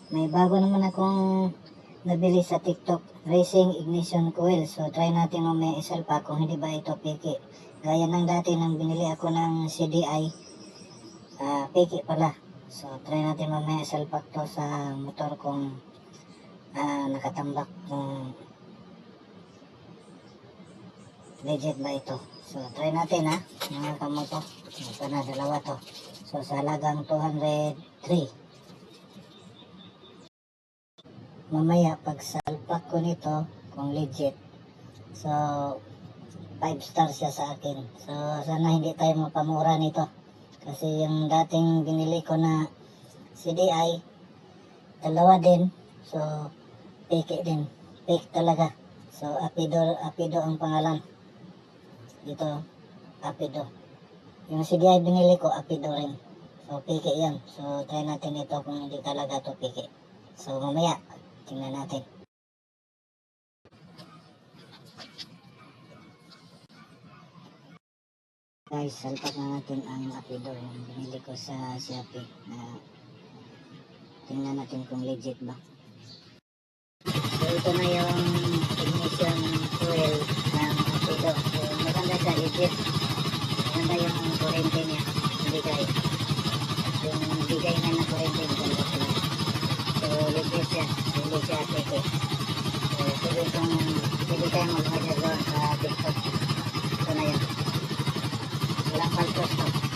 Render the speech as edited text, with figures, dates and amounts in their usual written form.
May bago naman akong nabili sa TikTok, racing ignition coil. So try natin mamaya isalpa kung hindi ba ito piki. Gaya ng dati nang binili ako ng CDI, piki pala. So try natin mamaya isalpak to sa motor kung nakatambak kung legit ba ito. So try natin mga kamoto. Ito na, dalawa to. So sa halagang 203. Mamaya pag salpak ko nito kung legit, so 5 stars siya sa akin. So sana hindi tayo mapamura nito kasi yung dating binili ko na CDI, dalawa din. So fake din, fake talaga. So Apido ang pangalan dito, Apido. Yung CDI binili ko, Apido rin. So fake yan. So try natin ito kung hindi talaga to fake. So mamaya tingnan natin. Guys, salpak na natin ang Apido yung binili ko sa Shopee. Tingnan natin kung legit ba. So ito na yung ignition coil ng Apido. So maganda siya, legit. Maganda yung kurente niya, bigay. Yung bigay na ng kurente, maganda sila. So legit siya, hindi siya peke. So pwede tayo mag-order doon sa TikTok. Ito na yun. Walang paltos to.